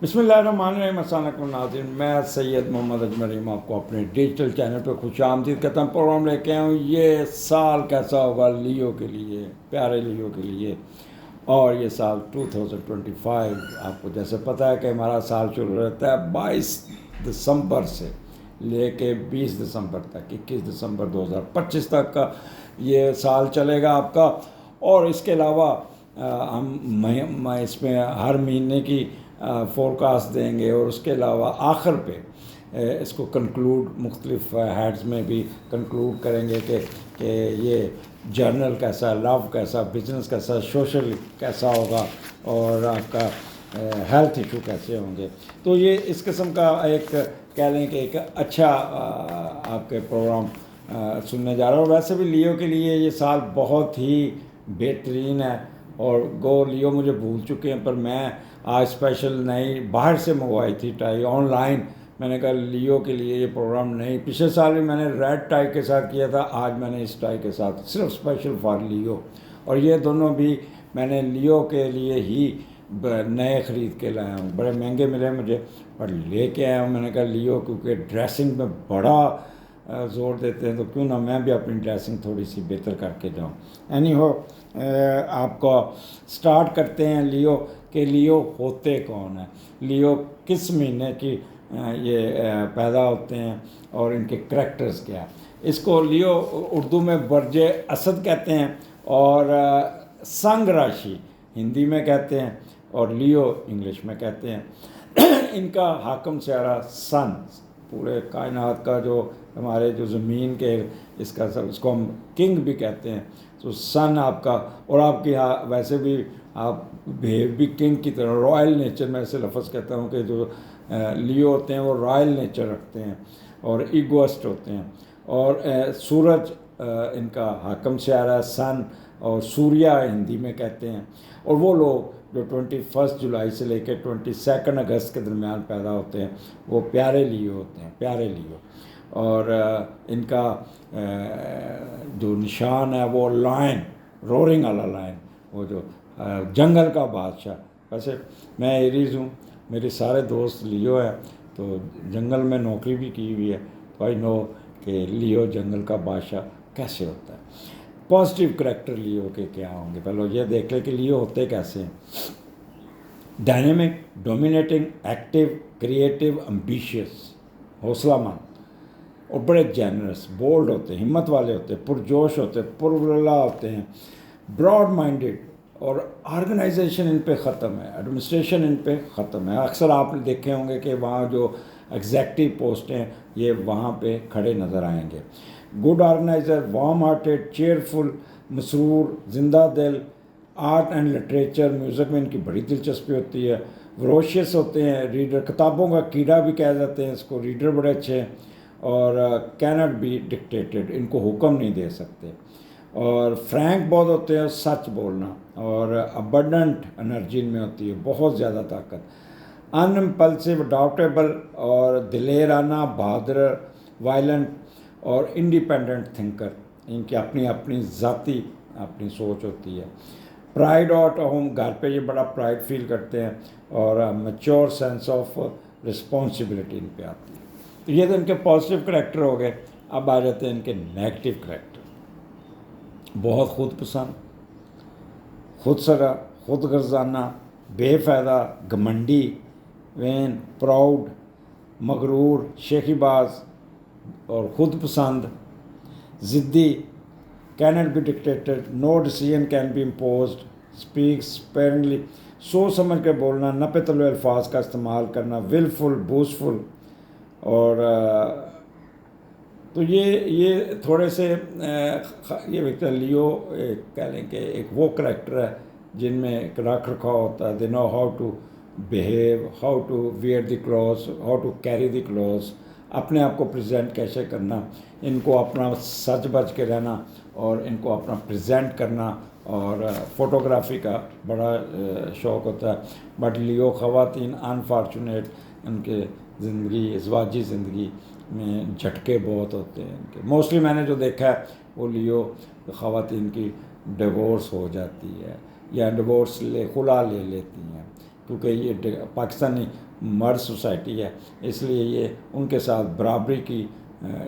बिस्मिल्लाहिर्रहमानिर्रहीम। अस्सलाम वालेकुम नाज़रीन, मैं सैयद मोहम्मद अजमल रहीम आपको अपने डिजिटल चैनल पर खुशामदीद कहता हूँ। प्रोग्राम लेके आया हूँ, ये साल कैसा होगा लियो के लिए, प्यारे लियो के लिए। और ये साल 2025 आपको जैसे पता है कि हमारा साल शुरू रहता है 22 दिसंबर से लेके 20 दिसंबर तक, 21 दिसंबर 2025 तक का ये साल चलेगा आपका। और इसके अलावा हम इसमें हर महीने की फोरकास्ट देंगे और उसके अलावा आखिर पे इसको कंक्लूड मुख्तलिफ हेड्स में भी कंक्लूड करेंगे कि ये जर्नल कैसा, लव कैसा, बिजनेस कैसा, सोशल कैसा होगा और आपका हेल्थ इशू कैसे होंगे। तो ये इस किस्म का एक कह लें कि एक अच्छा आपके प्रोग्राम सुनने जा रहा हूँ। वैसे भी लियो के लिए ये साल बहुत ही बेहतरीन है और गो लियो मुझे भूल चुके हैं, पर मैं आज स्पेशल नई बाहर से मंगवाई थी टाई ऑनलाइन। मैंने कहा लियो के लिए ये प्रोग्राम नहीं, पिछले साल भी मैंने रेड टाई के साथ किया था, आज मैंने इस टाई के साथ सिर्फ स्पेशल फॉर लियो। और ये दोनों भी मैंने लियो के लिए ही नए ख़रीद के लाया हूँ। बड़े महंगे मिले मुझे पर लेके आया हूँ। मैंने कहा लियो क्योंकि ड्रेसिंग में बड़ा ज़ोर देते हैं, तो क्यों ना मैं भी अपनी ड्रेसिंग थोड़ी सी बेहतर करके जाऊँ। एनी हो, आपको स्टार्ट करते हैं लियो के लियो होते कौन है, लियो किस महीने की ये पैदा होते हैं और इनके करैक्टर्स क्या। इसको लियो उर्दू में बरजे असद कहते हैं और संग राशि हिंदी में कहते हैं और लियो इंग्लिश में कहते हैं। इनका हाकम स्यारा सन, पूरे कायनात का जो हमारे जो ज़मीन के इसका सब, इसको हम किंग भी कहते हैं। तो सन आपका, और आपके यहाँ वैसे भी आप बिहेव भी किंग की तरह, रॉयल नेचर में ऐसे लफ्ज़ कहता हूँ कि जो लियो होते हैं वो रॉयल नेचर रखते हैं और ईगोइस्ट होते हैं। और सूरज इनका हाकम स्यारा सन, और सूर्या हिंदी में कहते हैं। और वो लोग जो 21 जुलाई से लेकर 22 अगस्त के दरमियान पैदा होते हैं वो प्यारे लियो होते हैं, प्यारे लियो। और इनका जो निशान है वो लायन, रोरिंग वाला लायन, वो जो जंगल का बादशाह। वैसे मैं एरीज़ हूँ, मेरे सारे दोस्त लियो हैं, तो जंगल में नौकरी भी की हुई है, तो आई नो कि लियो जंगल का बादशाह कैसे होता है। पॉजिटिव करैक्टर लियो के क्या होंगे, पहले ये देख ले कि लियो होते कैसे हैं। Dynamic, dominating, active, creative, ambitious, हौसलामंद और बड़े जेनरस, बोल्ड होते हैं, हिम्मत वाले होते हैं, पुरजोश होते हैं, पुरवला होते हैं, ब्रॉड माइंडेड। और ऑर्गेनाइजेशन इन पे ख़त्म है, एडमिनिस्ट्रेशन इन पे ख़त्म है। अक्सर आप देखे होंगे कि वहाँ जो एग्जैक्टिव पोस्ट हैं ये वहाँ पे खड़े नज़र आएंगे। Good organiser, warm hearted, cheerful, Masroor, जिंदा दिल, आर्ट एंड लिटरेचर, म्यूज़िक में इनकी बड़ी दिलचस्पी होती है। वरोशियस होते हैं, रीडर, किताबों का कीड़ा भी कह जाते हैं इसको, रीडर बड़े अच्छे हैं। और कैनट बी डिक्टेटेड, इनको हुक्म नहीं दे सकते। और फ्रैंक बहुत होते हैं, सच बोलना। और अबंडेंट एनर्जी इनमें होती है, बहुत ज़्यादा ताकत। अनइम्पल्सिव, अडॉप्टेबल और दिलेराना, बहादुर, वायलेंट और इंडिपेंडेंट थिंकर, इनकी अपनी अपनी ज़ाती अपनी सोच होती है। प्राइड ऑट होम, घर पे ये बड़ा प्राइड फील करते हैं। और मैच्योर सेंस ऑफ रिस्पॉन्सिबिलिटी इन पे आती है। तो ये तो इनके पॉजिटिव करैक्टर हो गए। अब आ जाते हैं इनके नेगेटिव करैक्टर। बहुत खुद पसंद, खुद सरा, खुद गर्जाना, बेफ़ायदा, घमंडी, वैन, प्राउड, मगरूर, शेखीबाज और ख़ुद पसंद, ज़िद्दी, cannot be dictated, no decision can be imposed, speaks sparingly, सोच समझ के बोलना, नपे तले अल्फाज का इस्तेमाल करना, विलफुल, बूस्टफुल। और तो ये थोड़े से ये विक्टर लियो कह लें कि एक वो करैक्टर है जिनमें एक रख रखाव होता है। They know how to behave, how to wear the clothes, how to carry the clothes, अपने आप को प्रेजेंट कैसे करना, इनको अपना सच बच के रहना और इनको अपना प्रेजेंट करना। और फ़ोटोग्राफी का बड़ा शौक़ होता है। बट लियो ख़वातीन अनफॉर्चुनेट, इनके ज़िंदगी, इज़वाजी ज़िंदगी में झटके बहुत होते हैं इनके। मोस्टली मैंने जो देखा है वो लियो ख़वातीन की डिवोर्स हो जाती है या डिवोर्स खुला ले लेती हैं, क्योंकि ये पाकिस्तानी मर्द सोसाइटी है, इसलिए ये उनके साथ बराबरी की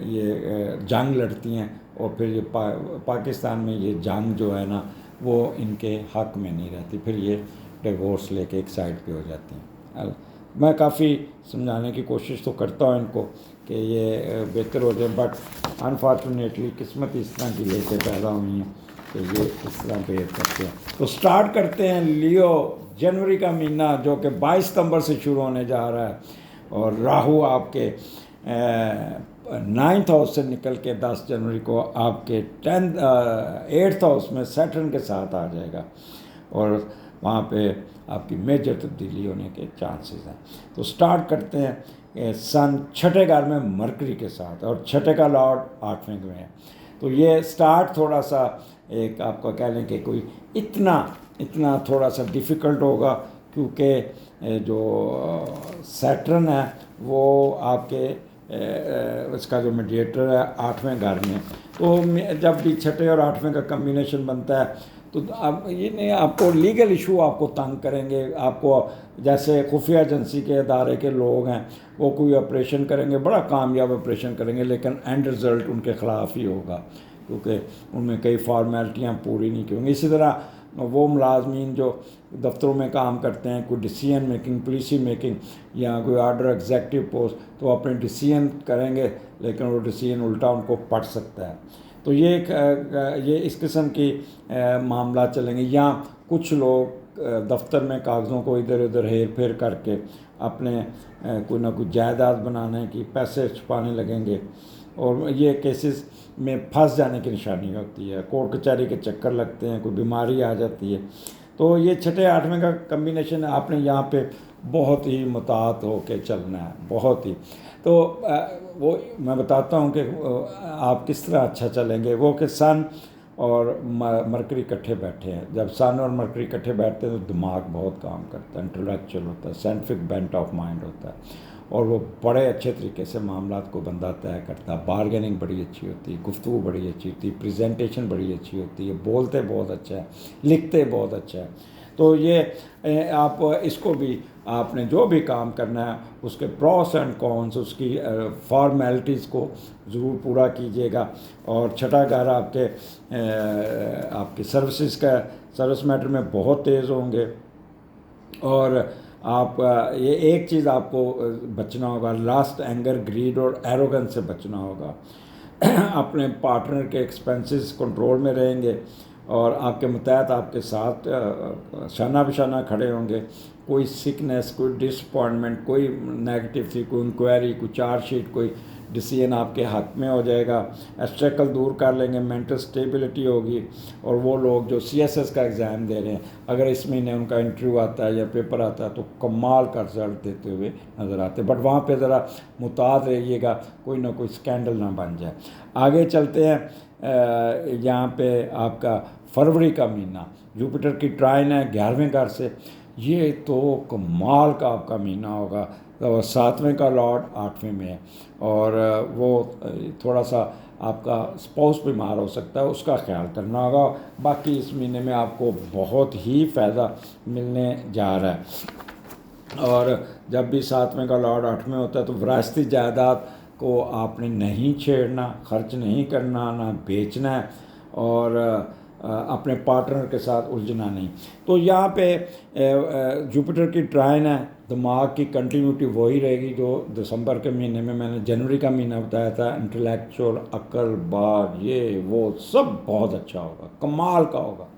ये जंग लड़ती हैं, और फिर ये पाकिस्तान में ये जंग जो है ना वो इनके हक में नहीं रहती, फिर ये डिवोर्स लेके एक साइड पे हो जाती हैं। मैं काफ़ी समझाने की कोशिश तो करता हूँ इनको कि ये बेहतर हो जाए, बट अनफॉर्चुनेटली किस्मत इस तरह की लेके पैदा हुई हैं कि ये इस तरह बिहेव करते हैं। तो स्टार्ट करते हैं लियो, जनवरी का महीना जो कि 22 सितंबर से शुरू होने जा रहा है, और राहु आपके 9th हाउस से निकल के 10 जनवरी को आपके 8th हाउस में सैटर्न के साथ आ जाएगा, और वहाँ पे आपकी मेजर तब्दीली होने के चांसेस हैं। तो स्टार्ट करते हैं सन छठे घर में मरकरी के साथ, और छठे का लॉर्ड 8वें में है। तो ये स्टार्ट थोड़ा सा एक आपका कह लें कि कोई इतना थोड़ा सा डिफ़िकल्ट होगा, क्योंकि जो सैटर्न है वो आपके इसका जो मीडिएटर है 8वें घर में, तो जब भी छठे और 8वें का कम्बिनेशन बनता है तो अब ये नहीं, आपको लीगल इशू आपको तंग करेंगे। आपको जैसे खुफिया एजेंसी के अदारे के लोग हैं, वो कोई ऑपरेशन करेंगे, बड़ा कामयाब ऑपरेशन करेंगे, लेकिन एंड रिज़ल्ट उनके ख़िलाफ़ ही होगा, क्योंकि उनमें कई फॉर्मेलिटियाँ पूरी नहीं की होंगी। इसी तरह वो मुलाजमीन जो दफ्तरों में काम करते हैं, कोई डिसीजन मेकिंग, पॉलिसी मेकिंग या कोई ऑर्डर एग्जेक्टिव पोस्ट, तो अपने डिसीजन करेंगे, लेकिन वो डिसीजन उल्टा उनको पड़ सकता है। तो ये इस किस्म की मामला चलेंगे। या कुछ लोग दफ्तर में कागज़ों को इधर उधर हेर फेर करके अपने कोई ना कोई जायदाद बनाने की पैसे छुपाने लगेंगे, और ये केसेस में फंस जाने की निशानी होती है। कोर्ट कचहरी के चक्कर लगते हैं, कोई बीमारी आ जाती है। तो ये छठे 8वें का कम्बिनेशन है, आपने यहाँ पे बहुत ही मुतात होके चलना है, बहुत ही। तो वो मैं बताता हूँ कि आप किस तरह अच्छा चलेंगे। वो कि सन और मरकरी इकट्ठे बैठे हैं, जब सन और मरकरी इकट्ठे बैठते हैं तो दिमाग बहुत काम करता है, इंटेलेक्चुअल होता है, साइंटिफिक बेंट ऑफ माइंड होता है, और वो बड़े अच्छे तरीके से मामला को बंदा तय करता है। बारगेनिंग बड़ी अच्छी होती है, गुफ्तगू बड़ी अच्छी होती है, प्रेजेंटेशन बड़ी अच्छी होती है, बोलते बहुत अच्छा है, लिखते बहुत अच्छा है। तो ये आप इसको भी आपने जो भी काम करना है उसके प्रॉस एंड कॉन्स, उसकी फॉर्मेलिटीज़ को ज़रूर पूरा कीजिएगा। और छठा घर आपके सर्विस मैटर में बहुत तेज़ होंगे, और आप ये एक चीज़ आपको बचना होगा, लास्ट एंगर, ग्रीड और एरोगेंस से बचना होगा। अपने पार्टनर के एक्सपेंसेस कंट्रोल में रहेंगे, और आपके मुतहत आपके साथ शाना बिशाना खड़े होंगे। कोई सिकनेस, कोई डिसअपॉइंटमेंट, कोई नेगेटिव थी, कोई इंक्वायरी, कोई चार्जशीट, कोई डिसीजन आपके हक में हो जाएगा। एब्स्ट्रैकल दूर कर लेंगे, मेंटल स्टेबिलिटी होगी। और वो लोग जो CSS का एग्ज़ाम दे रहे हैं, अगर इस महीने उनका इंटरव्यू आता है या पेपर आता है तो कमाल का रिजल्ट देते हुए नज़र आते हैं। बट वहाँ पे ज़रा मुताद रहिएगा, कोई ना कोई स्कैंडल ना बन जाए। आगे चलते हैं, यहाँ पे आपका फरवरी का महीना, जुपिटर की ट्राइन है 11वें घर से, ये तो कमाल का आपका महीना होगा। तो 7वें का लॉर्ड 8वें में है, और वो थोड़ा सा आपका स्पाउस बीमार हो सकता है, उसका ख्याल करना होगा। बाकी इस महीने में आपको बहुत ही फ़ायदा मिलने जा रहा है। और जब भी 7वें का लॉर्ड 8वें होता है तो विरासती जायदाद को आपने नहीं छेड़ना, खर्च नहीं करना, ना बेचना है, और अपने पार्टनर के साथ उलझना नहीं। तो यहाँ पे जुपिटर की ट्राइन है, दिमाग की कंटिन्यूटी वही रहेगी जो दिसंबर के महीने में मैंने जनवरी का महीना बताया था। इंटेलेक्चुअल, अक्ल, बात, ये वो सब बहुत अच्छा होगा, कमाल का होगा।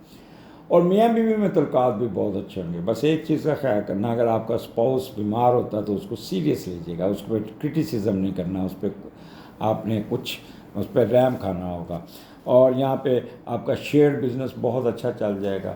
और मियाँ बीवी में तल्कात भी बहुत अच्छे होंगे। बस एक चीज़ का ख्याल करना, अगर आपका स्पाउस बीमार होता है तो उसको सीरियस लीजिएगा, उस पर क्रिटिसिज्म नहीं करना, उस पर आपने कुछ उस पर रहम खाना होगा। और यहाँ पे आपका शेयर बिज़नेस बहुत अच्छा चल जाएगा,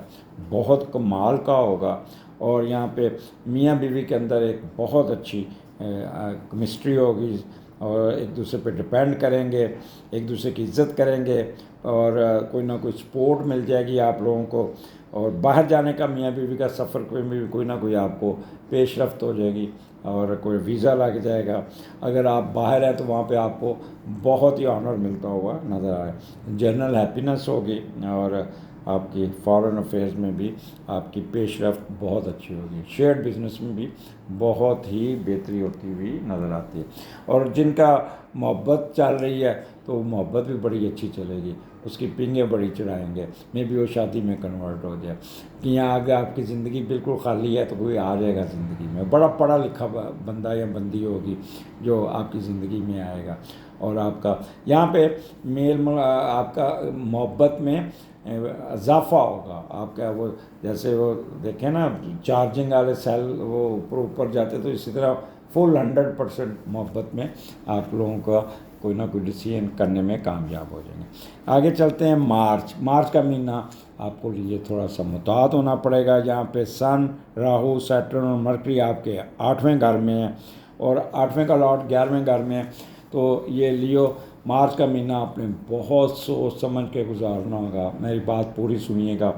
बहुत कमाल का होगा। और यहाँ पे मियाँ बीवी के अंदर एक बहुत अच्छी केमिस्ट्री होगी, और एक दूसरे पे डिपेंड करेंगे, एक दूसरे की इज़्ज़त करेंगे, और कोई ना कोई सपोर्ट मिल जाएगी आप लोगों को। और बाहर जाने का मियाँ बीवी का सफ़र में भी कोई ना कोई आपको पेशरफ्त हो जाएगी, और कोई वीज़ा लग जाएगा। अगर आप बाहर हैं तो वहाँ पे आपको बहुत ही ऑनर मिलता हुआ नज़र आए, जनरल हैप्पीनेस होगी, और आपकी फॉरेन अफेयर्स में भी आपकी पेशरफ्त बहुत अच्छी होगी। शेयर बिजनेस में भी बहुत ही बेहतरी होती हुई नज़र आती है। और जिनका मोहब्बत चल रही है तो मोहब्बत भी बड़ी अच्छी चलेगी, उसकी पींगें बड़ी चढ़ाएंगे, मे भी वो शादी में कन्वर्ट हो जाए। कि यहाँ आगे आपकी ज़िंदगी बिल्कुल खाली है तो कोई आ जाएगा ज़िंदगी में, बड़ा पढ़ा लिखा बंदा या बंदी होगी जो आपकी ज़िंदगी में आएगा। और आपका यहाँ पे आपका मोहब्बत में इजाफा होगा आपका। वो जैसे वो देखें ना चार्जिंग वाले सेल वो ऊपर ऊपर जाते, तो इसी तरह फुल 100% मोहब्बत में आप लोगों का कोई ना कोई डिसीजन करने में कामयाब हो जाएंगे। आगे चलते हैं मार्च का महीना आपको लिए थोड़ा सा मुताद होना पड़ेगा। यहाँ पे सन, राहु, सैटर्न और मरकरी आपके 8वें घर में है और 8वें का लॉर्ड 11वें घर में है। तो ये लियो मार्च का महीना आपने बहुत सोच समझ के गुजारना होगा। मेरी बात पूरी सुनिएगा।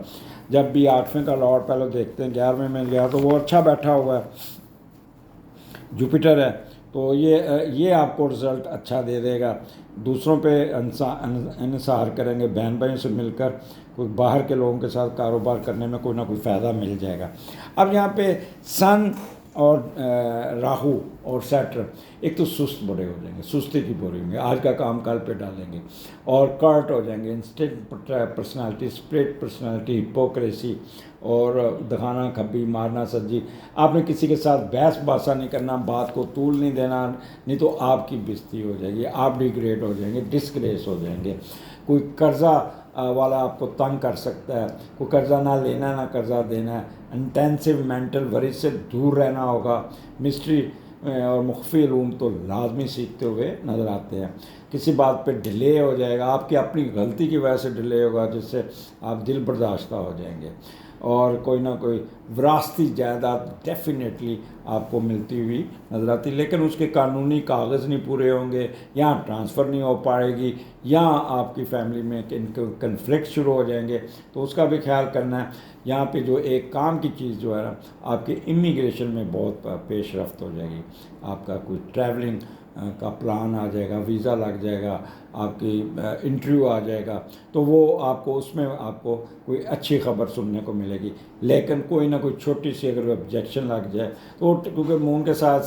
जब भी 8वें का लॉर्ड पहले देखते हैं 11वें में गया तो वो अच्छा बैठा हुआ है, जुपिटर है, तो ये आपको रिज़ल्ट अच्छा दे देगा। दूसरों पे इंसार करेंगे, बहन भाइयों से मिलकर कोई बाहर के लोगों के साथ कारोबार करने में कोई ना कोई फ़ायदा मिल जाएगा। अब यहाँ पे सन और राहु और सैटर्न एक तो सुस्त बड़े हो जाएंगे, सुस्ती की बोरी होंगे, आज का काम कल पे डालेंगे और कर्ट हो जाएंगे, instant personality, split personality, hypocrisy और दिखाना खब्बी, मारना सज्जी। आपने किसी के साथ बहस बासा नहीं करना, बात को तूल नहीं देना, नहीं तो आपकी बेइज्जती हो जाएगी, आप डिग्रेड हो जाएंगे, डिस्ग्रेस हो जाएंगे। कोई कर्जा वाला आपको तंग कर सकता है, कोई कर्जा ना लेना ना कर्जा देना है। इंटेंसिव मेंटल वरी से दूर रहना होगा। मिस्ट्री और मुख्फी रूम तो लाजमी सीखते हुए नज़र आते हैं। किसी बात पे डिले हो जाएगा, आपकी अपनी गलती की वजह से डिले होगा जिससे आप दिल बर्दाश्त हो जाएंगे। और कोई ना कोई विरासती जायदाद डेफिनेटली आपको मिलती हुई नज़र आती, लेकिन उसके कानूनी कागज़ नहीं पूरे होंगे, यहाँ ट्रांसफ़र नहीं हो पाएगी, यहाँ आपकी फैमिली में कन्फ्लिक्ट शुरू हो जाएंगे, तो उसका भी ख्याल करना है। यहाँ पे जो एक काम की चीज़ जो है ना, आपके इमिग्रेशन में बहुत पेशरफ्त हो जाएगी। आपका कोई ट्रैवलिंग का प्लान आ जाएगा, वीज़ा लग जाएगा, आपकी इंटरव्यू आ जाएगा, तो वो आपको उसमें आपको कोई अच्छी खबर सुनने को मिलेगी। लेकिन कोई ना कोई छोटी सी अगर ऑब्जेक्शन लग जाए तो, क्योंकि मून के साथ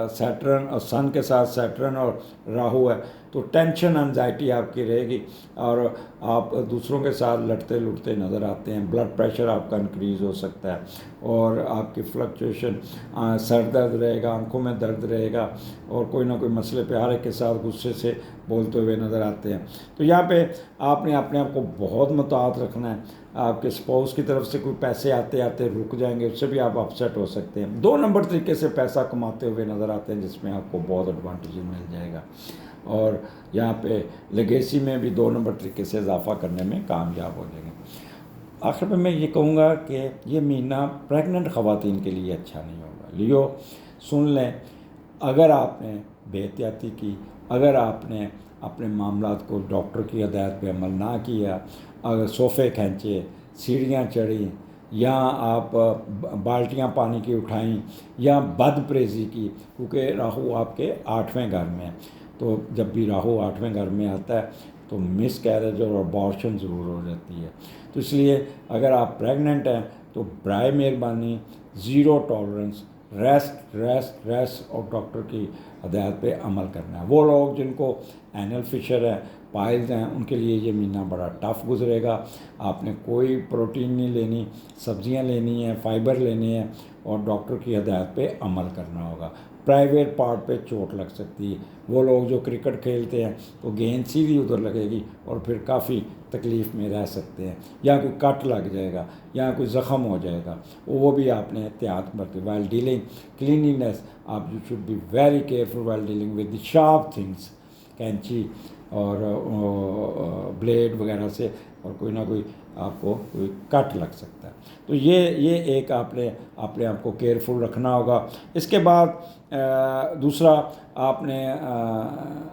सैटर्न और सन के साथ सैटर्न और राहु है, तो टेंशन एंजाइटी आपकी रहेगी और आप दूसरों के साथ लड़ते लुड़ते नज़र आते हैं। ब्लड प्रेशर आपका इंक्रीज़ हो सकता है और आपकी फ्लक्चुएशन, सर दर्द रहेगा, आंखों में दर्द रहेगा और कोई ना कोई मसले पे हर एक के साथ गुस्से से बोलते हुए नज़र आते हैं। तो यहाँ पे आपने अपने आप को बहुत मुताहत रखना है। आपके स्पाउस की तरफ से कोई पैसे आते आते रुक जाएंगे, उससे भी आप अपसेट हो सकते हैं। 2 नंबर तरीके से पैसा कमाते हुए नज़र आते हैं जिसमें आपको बहुत एडवांटेज मिल जाएगा। और यहाँ पे लेगेसी में भी 2 नंबर तरीके से इजाफा करने में कामयाब हो जाएंगे। आखिर में मैं ये कहूँगा कि ये महीना प्रेग्नेंट ख़वातीन के लिए अच्छा नहीं होगा। लियो सुन लें, अगर आपने बेहतियाती की, अगर आपने अपने मामलात को डॉक्टर की हदायत पे अमल ना किया, अगर सोफ़े खींचे, सीढ़ियाँ चढ़ी, या आप बाल्टियाँ पानी की उठाईं या बदप्रेजी की, क्योंकि राहु आपके 8वें घर में है, तो जब भी राहु 8वें घर में आता है तो मिस कैरेज और अबॉर्शन ज़रूर हो जाती है। तो इसलिए अगर आप प्रेग्नेंट हैं तो बराए मेहरबानी zero tolerance, rest rest rest और डॉक्टर की हदायत पे अमल करना है। वो लोग जिनको एनल फिशर है, पाइल्स हैं, उनके लिए ये महीना बड़ा टफ गुजरेगा। आपने कोई प्रोटीन नहीं लेनी, सब्जियां लेनी है, फाइबर लेनी है और डॉक्टर की हदायत पे अमल करना होगा। प्राइवेट पार्ट पे चोट लग सकती है। वो लोग जो क्रिकेट खेलते हैं तो गेंद सीधी उधर लगेगी और फिर काफ़ी तकलीफ़ में रह सकते हैं, या कोई कट लग जाएगा या कोई ज़ख़म हो जाएगा, वो भी आपने एहतियात बरती। वाइल डीलिंग क्लीनिनेस, आप you should be very careful while dealing with the sharp things, कैंची और ब्लेड वगैरह से, और कोई ना कोई आपको कोई कट लग सकता है। तो ये एक आपने अपने आप को केयरफुल रखना होगा। इसके बाद दूसरा, आपने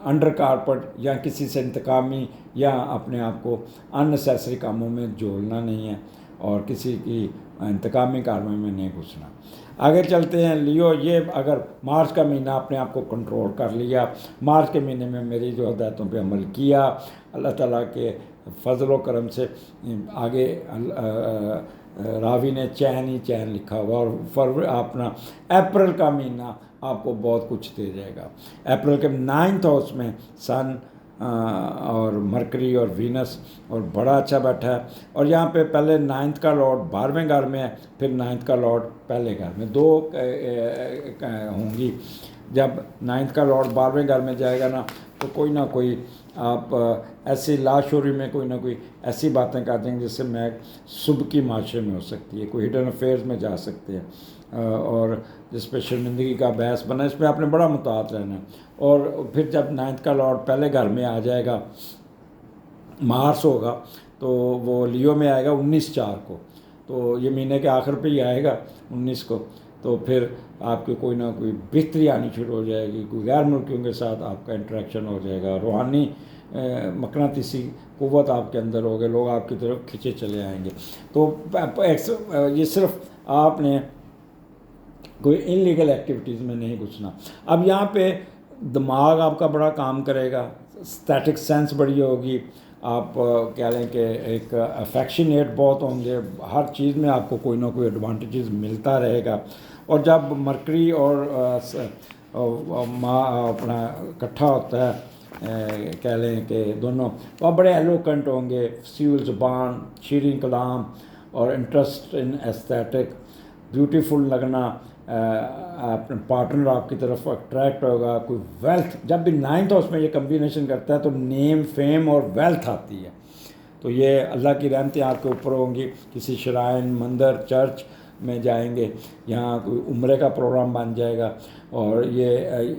अंडर कारपेट या किसी से इंतकामी या अपने आप को अननेसेसरी कामों में जोड़ना नहीं है और किसी की इंतकामी कार्रवाई में नहीं घुसना। आगे चलते हैं लियो, ये अगर मार्च का महीना अपने आप को कंट्रोल कर लिया, मार्च के महीने में मेरी जो हदायतों पे अमल किया, अल्लाह ताला के फजल करम से आगे रावी ने चैन ही चैन लिखा हुआ, और फरवरी अपना अप्रैल का महीना आपको बहुत कुछ दे जाएगा। अप्रैल के 9th हाउस में सन और मरकरी और वीनस और बड़ा अच्छा बैठा है। और यहाँ पे पहले 9th का लॉर्ड 12वें घर में है, फिर 9th का लॉर्ड पहले घर में, दो होंगी। जब 9th का लॉर्ड 12वें घर में जाएगा ना, तो कोई ना कोई आप ऐसी लाशोरी में कोई ना कोई ऐसी बातें कर देंगे जिससे मैं शुभ की माशरे में हो सकती है, कोई हिडन अफेयर्स में जा सकते हैं और जिस पे शर्मिंदगी का बहस बना, इस पर आपने बड़ा मुतात रहना है। और फिर जब 9th का लॉर्ड पहले घर में आ जाएगा, मार्स होगा, तो वो लियो में आएगा 19/4 को, तो ये महीने के आखिर पे ही आएगा 19 को। तो फिर आपकी कोई ना कोई बेहतरी आनी शुरू हो जाएगी, कोई गैर मुल्कियों के साथ आपका इंटरेक्शन हो जाएगा, रूहानी मकनातीसी क़ुव्वत आपके अंदर होगी, लोग आपकी तरफ खिंचे चले आएंगे। तो ये सिर्फ आपने कोई इनलीगल एक्टिविटीज़ में नहीं घुसना। अब यहाँ पे दिमाग आपका बड़ा काम करेगा, स्टैटिक सेंस बड़ी होगी, आप कह लें कि एक अफेक्शनेट बहुत होंगे, हर चीज़ में आपको कोई ना कोई एडवांटेजेस मिलता रहेगा। और जब मरकरी और अपना इकट्ठा होता है, कह लें कि दोनों, तो आप बड़े एलोकेंट होंगे, फसील ज़ुबान, शीरीं कलाम और इंटरेस्ट इन एस्थेटिक, ब्यूटीफुल लगना, अपने पार्टनर आपकी तरफ अट्रैक्ट होगा, कोई वेल्थ। जब भी 9th हाउस में ये कम्बिनेशन करता है तो नेम, फेम और वेल्थ आती है। तो ये अल्लाह की रहमतें आपके ऊपर होंगी। किसी श्राइन, मंदिर, चर्च में जाएंगे, यहाँ कोई उम्रे का प्रोग्राम बन जाएगा, और ये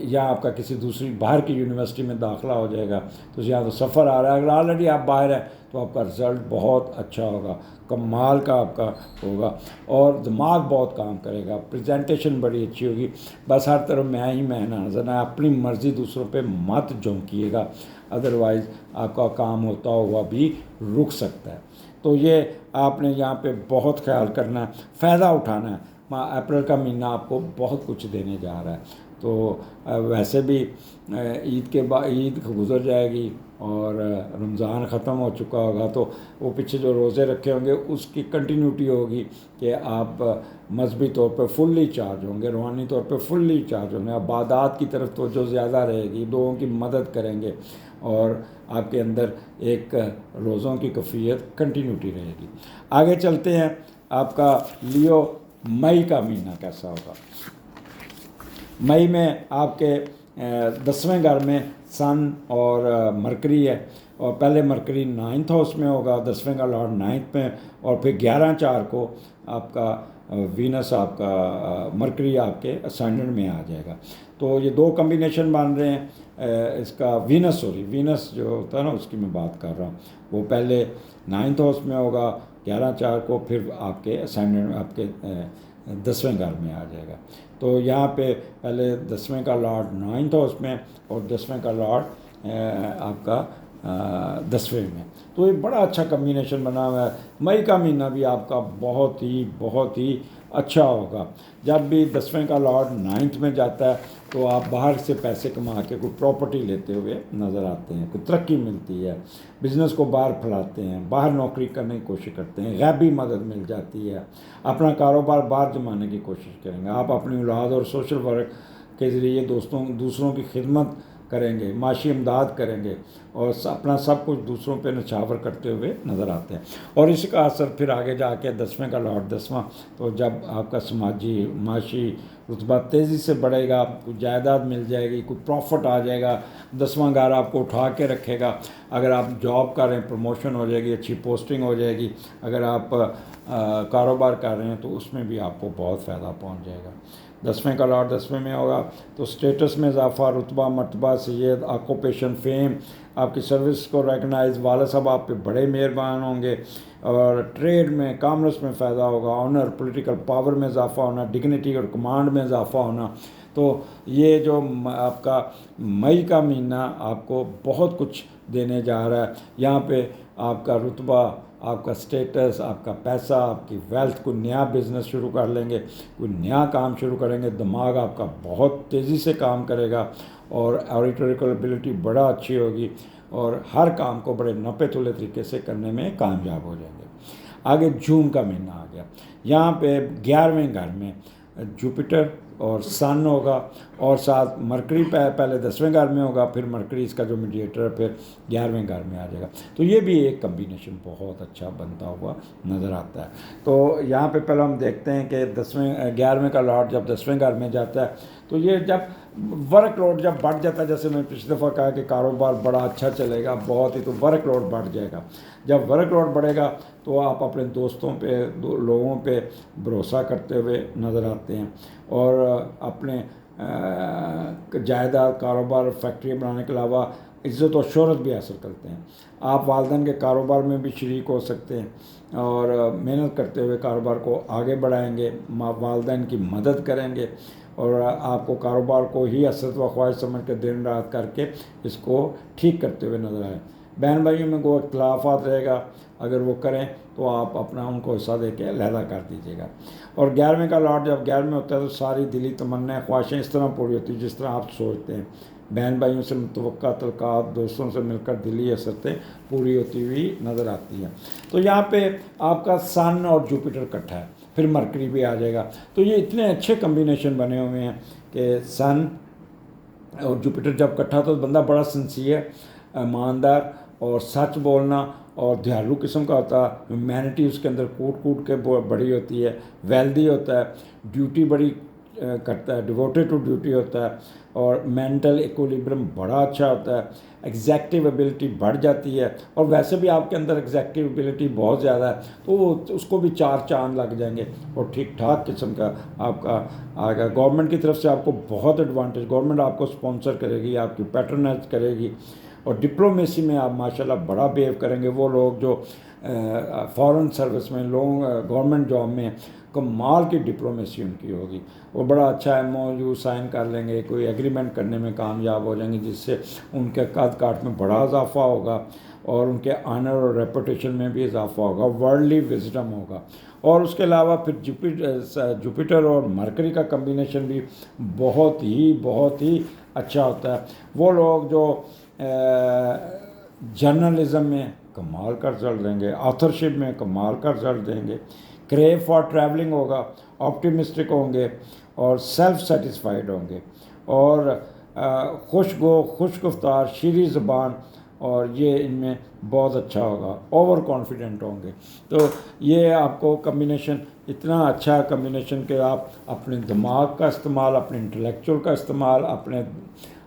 यहाँ आपका किसी दूसरी बाहर की यूनिवर्सिटी में दाखिला हो जाएगा, तो यहाँ तो सफ़र आ रहा है। अगर ऑलरेडी आप बाहर हैं तो आपका रिज़ल्ट बहुत अच्छा होगा, कमाल का आपका होगा, और दिमाग बहुत काम करेगा, प्रेजेंटेशन बड़ी अच्छी होगी। बस हर तरफ मैं ही मैं ना नजर आए, अपनी मर्ज़ी दूसरों पे मत झोंकिएगा, अदरवाइज़ आपका काम होता हुआ भी रुक सकता है। तो ये आपने यहाँ पे बहुत ख्याल करना है, फ़ायदा उठाना है। अप्रैल का महीना आपको बहुत कुछ देने जा रहा है। तो वैसे भी ईद के बाद ईद गुज़र जाएगी और रमज़ान ख़त्म हो चुका होगा, तो वो पीछे जो रोज़े रखे होंगे उसकी कंटिन्यूटी होगी कि आप मजहबी तौर पर फुल्ली चार्ज होंगे, रूहानी तौर पर फुल्ली चार्ज होंगे, इबादत की तरफ तो जो ज़्यादा रहेगी, लोगों की मदद करेंगे, और आपके अंदर एक रोज़ों की कैफियत कंटिन्यूटी रहेगी। आगे चलते हैं, आपका लियो मई का महीना कैसा होगा। मई में आपके 10वें घर में सन और मरकरी है, और पहले मरकरी 9th हाउस में होगा, 10वें का लॉर्ड 9th में, और फिर 11/4 को आपका वीनस, आपका मरकरी आपके असेंडेंट में आ जाएगा। तो ये दो कम्बिनेशन बन रहे हैं। इसका वीनस जो होता है ना, उसकी मैं बात कर रहा हूँ, वो पहले 9th हाउस में होगा 11/4 को, फिर आपके असेंडेंट आपके 10वें घर में आ जाएगा। तो यहाँ पे पहले 10वें का लॉर्ड 9th हाउस में और 10वें का लॉर्ड आपका 10वें में, तो ये बड़ा अच्छा कम्बिनेशन बना हुआ है। मई का महीना भी आपका बहुत ही अच्छा होगा। जब भी 10वें का लॉर्ड 9th में जाता है तो आप बाहर से पैसे कमा के कोई प्रॉपर्टी लेते हुए नज़र आते हैं, कोई तरक्की मिलती है, बिज़नेस को बाहर फैलाते हैं, बाहर नौकरी करने की कोशिश करते हैं, गैबी मदद मिल जाती है, अपना कारोबार बाहर जमाने की कोशिश करेंगे, आप अपनी औलाद और सोशल वर्क के ज़रिए दूसरों की खिदमत करेंगे, माशी इमदाद करेंगे, और अपना सब कुछ दूसरों पे नछावर करते हुए नज़र आते हैं। और इसका असर फिर आगे जाके 10वें का लॉर्ड 10वां, तो जब आपका समाजी माशी रुतबा तेज़ी से बढ़ेगा, कुछ जायदाद मिल जाएगी, कुछ प्रॉफिट आ जाएगा, 10वां घर आपको उठा के रखेगा। अगर आप जॉब कर रहे हैं, प्रमोशन हो जाएगी, अच्छी पोस्टिंग हो जाएगी। अगर आप कारोबार कर रहे हैं तो उसमें भी आपको बहुत फ़ायदा पहुंच जाएगा। 10वें का लॉर्ड 10वें में होगा तो स्टेटस में इजाफा, रुतबा, मर्तबा, सैयद, ऑक्यूपेशन, फेम, आपकी सर्विस को रिकगनाइज, वाला साहब आप पे बड़े मेहरबान होंगे, और ट्रेड में, कॉमर्स में फ़ायदा होगा, ऑनर, पॉलिटिकल पावर में इजाफा होना, डिग्निटी और कमांड में इजाफा होना। तो ये जो आपका मई का महीना आपको बहुत कुछ देने जा रहा है। यहाँ पे आपका रुतबा, आपका स्टेटस, आपका पैसा, आपकी वेल्थ, कोई नया बिज़नेस शुरू कर लेंगे, कोई नया काम शुरू करेंगे, दिमाग आपका बहुत तेज़ी से काम करेगा और ऑडिटोरिकल एबिलिटी बड़ा अच्छी होगी। और हर काम को बड़े नपे तुले तरीके से करने में कामयाब हो जाएंगे। आगे जून का महीना आ गया। यहाँ पे 11वें घर में जुपिटर और सन होगा और साथ मरकरी पहले 10वें घर में होगा, फिर मरकरी इसका जो मीडिएटर है फिर 11वें घर में आ जाएगा। तो ये भी एक कम्बिनेशन बहुत अच्छा बनता हुआ नज़र आता है। तो यहाँ पे पहले हम देखते हैं कि 11वें का लॉर्ड जब 10वें घर में जाता है तो ये जब वर्क लोड जब बढ़ जाता है, जैसे मैंने पिछली दफ़ा कहा कि कारोबार बड़ा अच्छा चलेगा बहुत ही, तो वर्क लोड बढ़ जाएगा। जब वर्क लोड बढ़ेगा तो आप अपने दोस्तों पे लोगों पे भरोसा करते हुए नज़र आते हैं और अपने जायदाद कारोबार फैक्ट्री बनाने के अलावा इज़्ज़त और शोहरत भी हासिल करते हैं। आप वालिदैन के कारोबार में भी शरीक हो सकते हैं और मेहनत करते हुए कारोबार को आगे बढ़ाएंगे, वालिदैन की मदद करेंगे और आपको कारोबार को ही असरत व ख्वाहिश समझ कर दिन रात करके इसको ठीक करते हुए नज़र आए। बहन भाइयों में कोई इख्तलाफात रहेगा, अगर वो करें तो आप अपना उनको हिस्सा दे के अलहदा कर दीजिएगा। और 11वें का लॉर्ड जब 11वें होता है तो सारी दिली तमन्नाएं ख्वाहिशें इस तरह पूरी होती है जिस तरह आप सोचते हैं। बहन भाइयों से मुतवक्का तलकात, दोस्तों से मिलकर दिली असरतें पूरी होती हुई नज़र आती हैं। तो यहाँ पे आपका सन और जुपिटर इकट्ठा है, फिर मरकरी भी आ जाएगा। तो ये इतने अच्छे कम्बिनेशन बने हुए हैं कि सन और जुपिटर जब इकट्ठा तो बंदा बड़ा सिंसियर, ईमानदार और सच बोलना और दयालु किस्म का होता है। ह्यूमैनिटी उसके अंदर कूट कूट के बड़ी होती है। वेल्दी होता है, ड्यूटी बड़ी करता है, डिवोटेड टू ड्यूटी होता है और मेंटल इक्विलिब्रियम बड़ा अच्छा होता है। एग्जैक्टिव एबिलिटी बढ़ जाती है और वैसे भी आपके अंदर एग्जैक्टिव एबिलिटी बहुत ज़्यादा है तो उसको भी 4 चांद लग जाएंगे और ठीक ठाक किस्म का आपका आएगा। गवर्नमेंट की तरफ से आपको बहुत एडवांटेज, गवर्नमेंट आपको स्पॉन्सर करेगी, आपकी पैटर्नेज करेगी और डिप्लोमेसी में आप माशाल्लाह बड़ा बिहेव करेंगे। वो लोग जो फॉरेन सर्विस में लोग गवर्नमेंट जॉब में कमाल की डिप्लोमेसी उनकी होगी, वो बड़ा अच्छा MOU साइन कर लेंगे, कोई एग्रीमेंट करने में कामयाब हो जाएंगे जिससे उनके कद काट में बड़ा इजाफा होगा और उनके ऑनर और रेपुटेशन में भी इजाफा होगा, वर्ल्डली विजडम होगा। और उसके अलावा फिर जुपिटर और मरकरी का कम्बिनेशन भी बहुत ही अच्छा होता है। वो लोग जो जर्नलिज्म में कमाल का रिजल्ट देंगे, ऑथरशिप में कमाल का रिजल्ट देंगे, क्रेव फॉर ट्रैवलिंग होगा, ऑप्टिमिस्टिक होंगे और सेल्फ सेटिस्फाइड होंगे और खुश गुफ्तार, शीरी ज़बान और ये इनमें बहुत अच्छा होगा, ओवर कॉन्फिडेंट होंगे। तो ये आपको कम्बिनेशन इतना अच्छा कम्बिनेशन कि आप अपने दिमाग का इस्तेमाल, अपने इंटेलेक्चुअल का इस्तेमाल,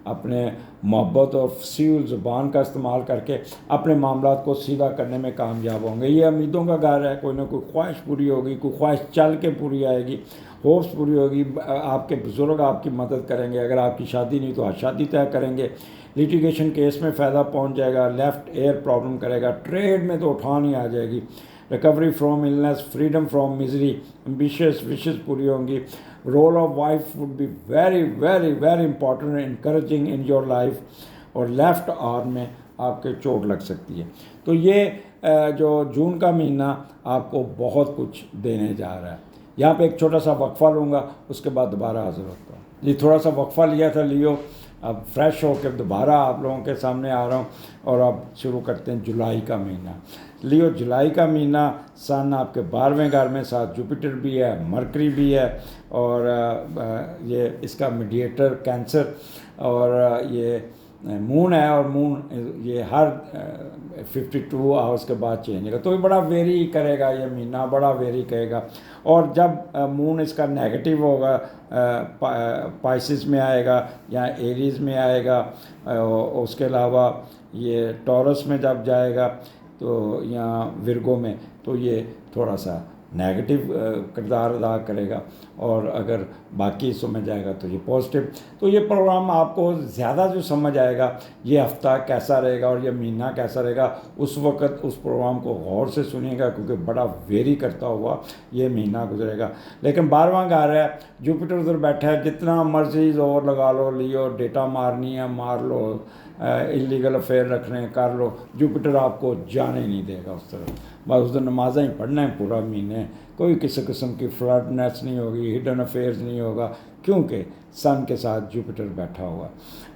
अपने मोहब्बत और फसील ज़ुबान का इस्तेमाल करके अपने मामलात को सीधा करने में कामयाब होंगे। ये उम्मीदों का घर है, कोई ना कोई ख्वाहिश पूरी होगी, कोई ख्वाहिश चल के पूरी आएगी, होप्स पूरी होगी। आपके बुज़ुर्ग आपकी मदद करेंगे, अगर आपकी शादी नहीं तो आज शादी तय करेंगे। लिटिगेशन केस में फ़ायदा पहुंच जाएगा, लेफ़्ट एयर प्रॉब्लम करेगा, ट्रेड में तो उठान ही आ जाएगी। Recovery from illness, freedom from misery, ambitious wishes पूरी होंगी। Role of wife would be very important, encouraging in your life. और लेफ़्ट आर्म में आपके चोट लग सकती है। तो ये जो जून का महीना आपको बहुत कुछ देने जा रहा है। यहाँ पे एक छोटा सा वक्फा लूँगा, उसके बाद दोबारा हाजिर होता हूँ। जी, थोड़ा सा वक्फा लिया था लियो, अब फ्रेश होकर दोबारा आप लोगों के सामने आ रहा हूँ और अब शुरू करते हैं जुलाई का महीना। लियो, जुलाई का महीना सन आपके 12वें घर में, साथ जुपिटर भी है, मरकरी भी है और ये इसका मीडिएटर कैंसर और ये मून है और मून ये हर 52 आवर्स के बाद चेंज होगा। तो ये बड़ा वेरी करेगा, ये महीना बड़ा वेरी करेगा। और जब मून इसका नेगेटिव होगा, पाइसिस में आएगा या एरीज में आएगा, उसके अलावा ये टॉरस में जब जाएगा तो यहाँ विर्गो में, तो ये थोड़ा सा नेगेटिव किरदार अदा करेगा। और अगर बाकी हिस्सों में जाएगा तो ये पॉजिटिव। तो ये प्रोग्राम आपको ज़्यादा जो समझ आएगा, ये हफ्ता कैसा रहेगा और ये महीना कैसा रहेगा, उस वक्त उस प्रोग्राम को गौर से सुनिएगा क्योंकि बड़ा वेरी करता हुआ ये महीना गुजरेगा। लेकिन 12वां घर है, जुपिटर उधर बैठा है, जितना मर्जी जोर लगा लो, लियो, डेटा मारनी है मार लो, इलीगल अफेयर रख रहे हैं कर लो, जुपिटर आपको जाने नहीं देगा उस तरफ। बस उस दिन नमाज़ें ही पढ़ना है पूरा महीने, कोई किसी किस्म की फ्रॉडनेस नहीं होगी, हिडन अफेयर्स नहीं होगा, क्योंकि सन के साथ जुपिटर बैठा हुआ है।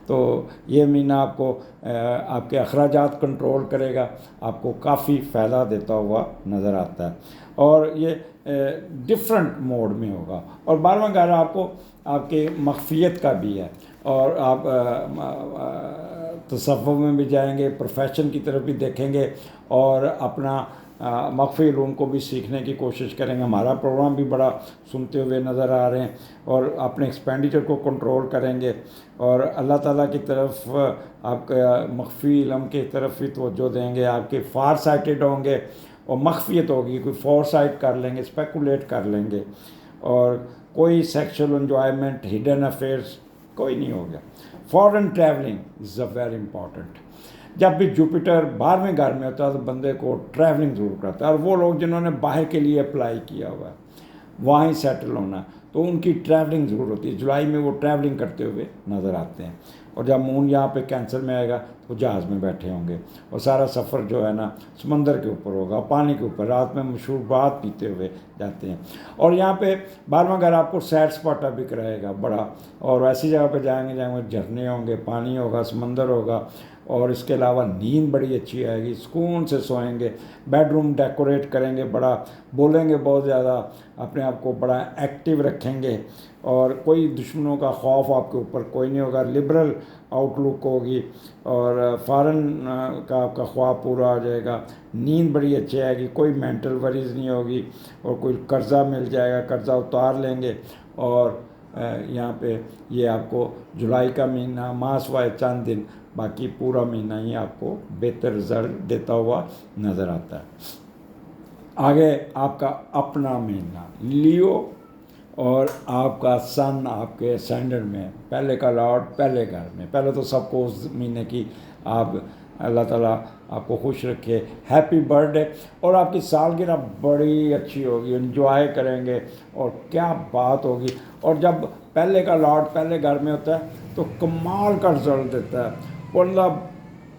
तो ये महीना आपको आपके अखराजात कंट्रोल करेगा, आपको काफ़ी फ़ायदा देता हुआ नज़र आता है। और ये डिफरेंट मोड में होगा। और 12वां घर आपको आपके मखफ़ियत का भी है, और आप तसव्वुफ़ में भी जाएंगे, प्रोफेशन की तरफ भी देखेंगे, और अपना मख्फ़ी इल्म को भी सीखने की कोशिश करेंगे। हमारा प्रोग्राम भी बड़ा सुनते हुए नज़र आ रहे हैं, और अपने एक्सपेंडिचर को कंट्रोल करेंगे, और अल्लाह ताला की तरफ आपका मख्फ़ी इल्म की तरफ भी तवज्जो देंगे। आपके फार साइटेड होंगे और मख्फ़ियत होगी, कोई फोर साइट कर लेंगे, स्पेकुलेट कर लेंगे, और कोई सेक्शुअल एंजॉयमेंट, हिडन अफेयर्स कोई नहीं हो गया। Foreign travelling is a very important. जब भी जुपिटर 12वें घर में होता है तो बंदे को ट्रैवलिंग ज़रूर करता है, और वो लोग जिन्होंने बाहर के लिए अप्लाई किया हुआ है, वहाँ ही सेटल होना है, तो उनकी ट्रैवलिंग ज़रूर होती है। जुलाई में वो ट्रैवलिंग करते हुए नज़र आते हैं। और जब मून यहाँ पे कैंसर में आएगा तो जहाज़ में बैठे होंगे, और सारा सफ़र जो है ना समंदर के ऊपर होगा, पानी के ऊपर, रात में मशरूबात पीते हुए जाते हैं। और यहाँ पे 12वां घर आपको सैर स्पॉटा भी कराएगा बड़ा, और ऐसी जगह पे जाएंगे जहाँ झरने होंगे, पानी होगा, समंदर होगा, और इसके अलावा नींद बड़ी अच्छी आएगी, सुकून से सोएंगे, बेडरूम डेकोरेट करेंगे बड़ा, बोलेंगे बहुत ज़्यादा, अपने आप को बड़ा एक्टिव रखेंगे, और कोई दुश्मनों का खौफ आपके ऊपर कोई नहीं होगा, लिबरल आउटलुक होगी, और फ़ॉरेन का आपका ख्वाब पूरा हो जाएगा, नींद बड़ी अच्छी आएगी, कोई मेंटल वरीज नहीं होगी, और कोई कर्ज़ा मिल जाएगा, कर्ज़ा उतार लेंगे। और यहाँ पे ये आपको जुलाई का महीना मास वाए चंद दिन, बाकी पूरा महीना ही आपको बेहतर रिजल्ट देता हुआ नज़र आता है। आगे आपका अपना महीना लियो, और आपका सन आपके असेंडेंट में, पहले का लॉर्ड पहले घर में। पहले तो सबको उस महीने की आप अल्लाह ताला आपको खुश रखे, हैप्पी बर्थडे। और आपकी सालगिरह बड़ी अच्छी होगी, एंजॉय करेंगे, और क्या बात होगी। और जब पहले का लॉर्ड पहले घर में होता है तो कमाल का रिजल्ट देता है, मतलब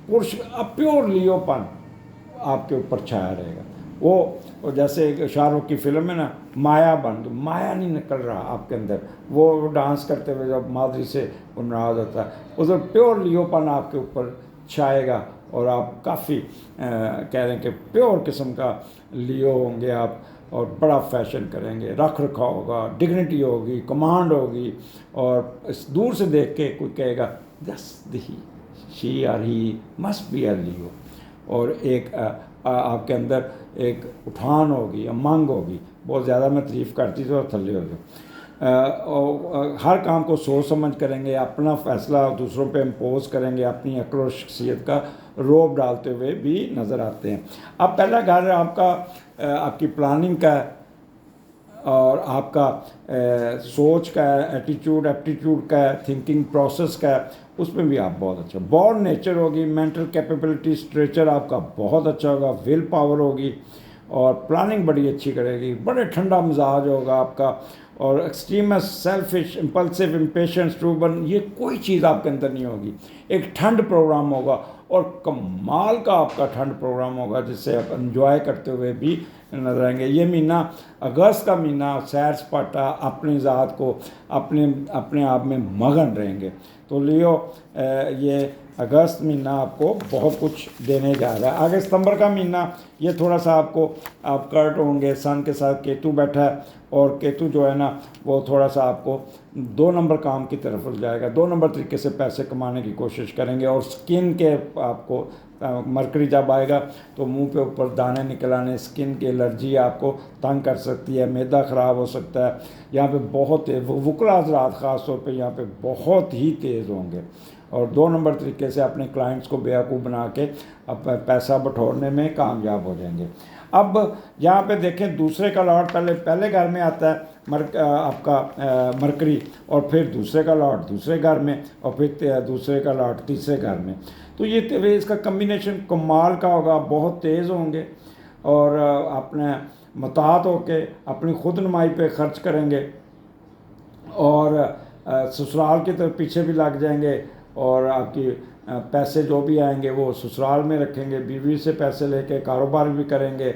पुरुष प्योर लियोपन आपके ऊपर छाया रहेगा। वो जैसे एक शाहरुख की फिल्म है ना, माया बंद, माया नहीं निकल रहा आपके अंदर, वो डांस करते हुए जब माधुरी से वो नाराज होता है, उधर प्योर लियोपन आपके ऊपर छाएगा, और आप काफ़ी कह रहे हैं कि प्योर किस्म का लियो होंगे आप, और बड़ा फैशन करेंगे, रख रखाव होगा, डिग्निटी होगी, कमांड होगी। और दूर से देख के कोई कहेगा दस the she or he must be a Leo, और एक आपके अंदर एक उठान होगी, मांग होगी, बहुत ज़्यादा मैं तारीफ़ करती तो थल्ले हो गए। और हर काम को सोच समझ करेंगे, अपना फ़ैसला दूसरों पे इम्पोज करेंगे, अपनी अक्ल और शख्सियत का रोब डालते हुए भी नज़र आते हैं। अब पहला घर आपका आपकी प्लानिंग का है, और आपका सोच का है, एटीट्यूड एप्टीट्यूड का है, थिंकिंग प्रोसेस का है, उसमें भी आप बहुत अच्छा। बॉर्न नेचर होगी, मेंटल कैपेबिलिटी स्ट्रेचर आपका बहुत अच्छा होगा, विल पावर होगी, और प्लानिंग बड़ी अच्छी करेगी, बड़े ठंडा मिजाज होगा आपका, और एक्सट्रीमस सेल्फिश इम्पल्सिव इम्पेशेंस ट्रूबन, ये कोई चीज़ आपके अंदर नहीं होगी। एक ठंड प्रोग्राम होगा, और कमाल का आपका ठंड प्रोग्राम होगा, जिससे आप एंजॉय करते हुए भी नजर आएंगे। ये महीना अगस्त का महीना, सैर सपाटा, अपनी ज़ात को अपने आप में मगन रहेंगे। तो लियो ये अगस्त महीना आपको बहुत कुछ देने जा रहा है। आगे सितंबर का महीना ये थोड़ा सा आपको आप कर्ट होंगे, सन के साथ केतु बैठा है, और केतु जो है ना वो थोड़ा सा आपको 2 नंबर काम की तरफ ले जाएगा, 2 नंबर तरीके से पैसे कमाने की कोशिश करेंगे। और स्किन के आपको मरकरी जब आएगा तो मुंह पे ऊपर दाने निकल आने, स्किन की एलर्जी आपको तंग कर सकती है, मैदा ख़राब हो सकता है। यहाँ पे बहुत वुकला हज़रात ख़ास तौर पे यहाँ पे बहुत ही तेज़ होंगे, और 2 नंबर तरीके से अपने क्लाइंट्स को बेवकूफ़ बना के पैसा बटोरने में कामयाब हो जाएंगे। अब यहाँ पे देखें दूसरे का लॉर्ड पहले घर में आता है, आपका मरकरी, और फिर दूसरे का लॉर्ड दूसरे घर में, और फिर दूसरे का लॉर्ड तीसरे घर में। तो ये इसका कम्बिनेशन कमाल का होगा, बहुत तेज़ होंगे, और अपने मुताहत होके अपनी खुद नुमाई पे खर्च करेंगे, और ससुराल की तरफ पीछे भी लग जाएंगे, और आपकी पैसे जो भी आएंगे वो ससुराल में रखेंगे, बीवी से पैसे लेके कारोबार भी करेंगे,